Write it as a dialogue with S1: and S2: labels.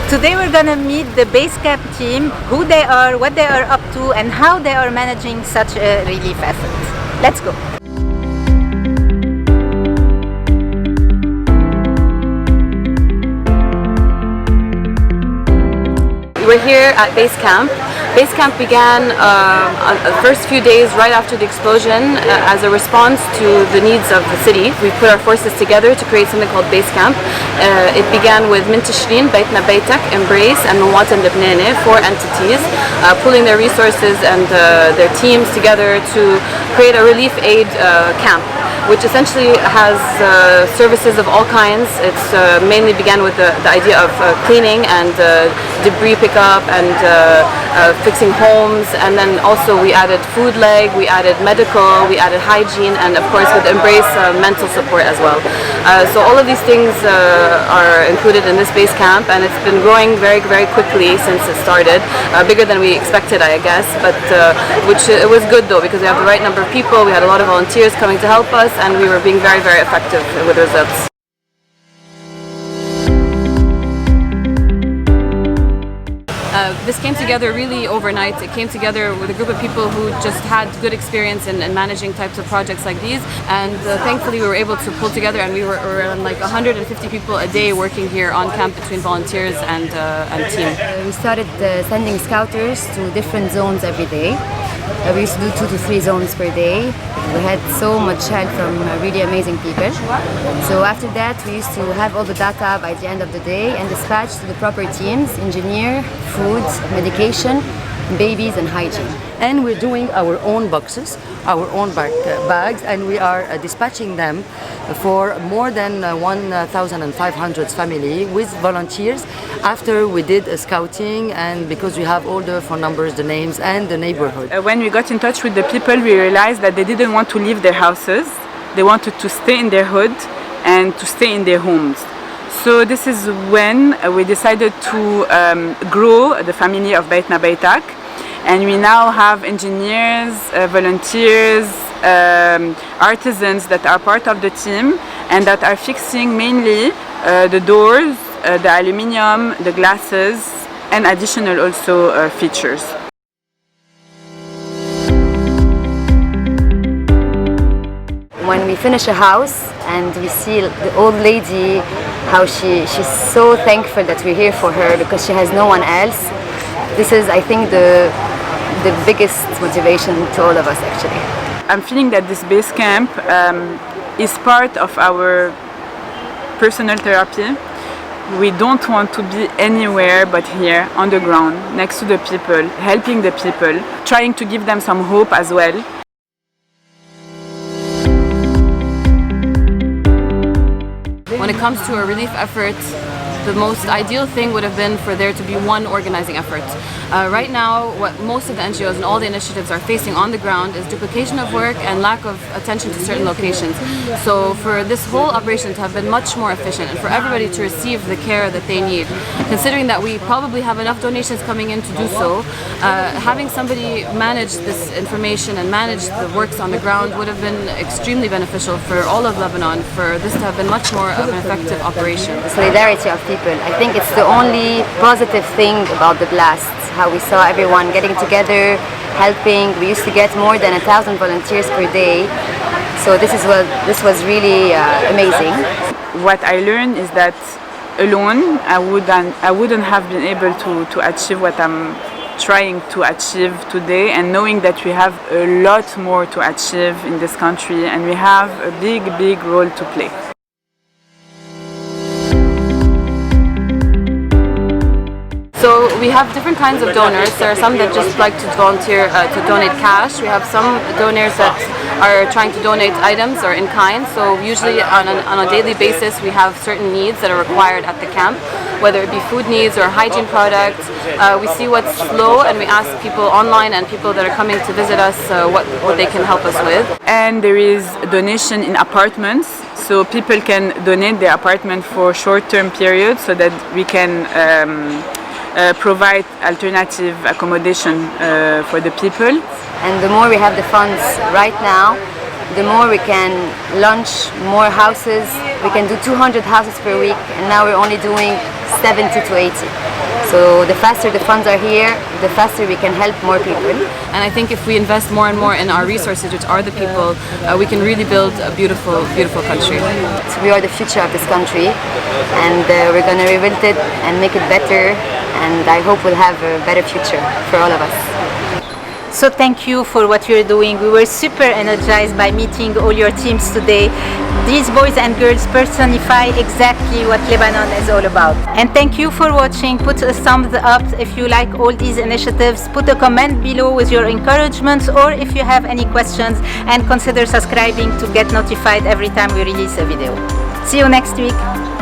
S1: Today we're gonna meet the base camp team, who they are, what they are up to, and how they are managing such a relief effort. Let's go.
S2: We're here at base camp. Base camp began the first few days right after the explosion as a response to the needs of the city. We put our forces together to create something called base camp. It began with من تشرين بيتنا بيتك, Embrace, and مواطن لبناني, 4 entities, pulling their resources and their teams together to create a relief aid camp, which essentially has services of all kinds. It's mainly began with the idea of cleaning and debris pickup and fixing homes, and then also we added food leg, we added medical, we added hygiene, and of course with Embrace mental support as well. So all of these things are included in this base camp, and it's been growing very, very quickly since it started, bigger than we expected, I guess, but which it was good though, because we have the right number of people, we had a lot of volunteers coming to help us, and we were being very, very effective with results. This came together really overnight. It came together with a group of people who just had good experience in managing types of projects like these, and thankfully we were able to pull together, and we were around like 150 people a day working here on camp between volunteers and team.
S3: We started sending scouters to different zones every day. We used to do 2 to 3 zones per day. We had so much help from really amazing people. So after that, we used to have all the data by the end of the day and dispatch to the proper teams: engineer, food, medication, babies, and hygiene.
S4: And we're doing our own boxes, our own bags, and we are dispatching them for more than 1,500 family with volunteers after we did a scouting, and because we have all the phone numbers, the names, and the neighborhood.
S5: When we got in touch with the people, we realized that they didn't want to leave their houses. They wanted to stay in their hood and to stay in their homes. So this is when we decided to grow the family of Beitna Beitak, and we now have engineers, volunteers, artisans that are part of the team and that are fixing mainly the doors, the aluminium, the glasses, and additional also features.
S3: When we finish a house and we see the old lady, how she's so thankful that we're here for her because she has no one else. This is, I think, the biggest motivation to all of us actually.
S5: I'm feeling that this base camp is part of our personal therapy. We don't want to be anywhere but here on the ground, next to the people, helping the people, trying to give them some hope as well.
S2: When it comes to a relief effort, the most ideal thing would have been for there to be one organizing effort. Right now, what most of the NGOs and all the initiatives are facing on the ground is duplication of work and lack of attention to certain locations. So for this whole operation to have been much more efficient and for everybody to receive the care that they need, considering that we probably have enough donations coming in to do so, having somebody manage this information and manage the works on the ground would have been extremely beneficial for all of Lebanon, for this to have been much more of an effective operation.
S3: The solidarity of people, I think it's the only positive thing about the blast, how we saw everyone getting together, helping. We used to get more than 1,000 volunteers per day, so this was really amazing.
S5: What I learned is that alone I wouldn't have been able to achieve what I'm trying to achieve today, and knowing that we have a lot more to achieve in this country and we have a big role to play.
S2: So we have different kinds of donors. There are some that just like to volunteer to donate cash. We have some donors that are trying to donate items or in kind. So usually on a daily basis we have certain needs that are required at the camp, whether it be food needs or hygiene products. We see what's low and we ask people online and people that are coming to visit us what they can help us with.
S5: And there is donation in apartments. So people can donate their apartment for short-term periods so that we can provide alternative accommodation for the people.
S3: And the more we have the funds right now, the more we can launch more houses. We can do 200 houses per week, and now we're only doing 70 to 80. So the faster the funds are here, the faster we can help more people.
S2: And I think if we invest more and more in our resources, which are the people, we can really build a beautiful, beautiful country.
S3: So we are the future of this country, and we're going to rebuild it and make it better, and I hope we'll have a better future for all of us.
S1: So thank you for what you're doing. We were super energized by meeting all your teams today. These boys and girls personify exactly what Lebanon is all about. And thank you for watching. Put a thumbs up if you like all these initiatives. Put a comment below with your encouragements or if you have any questions, and consider subscribing to get notified every time we release a video. See you next week.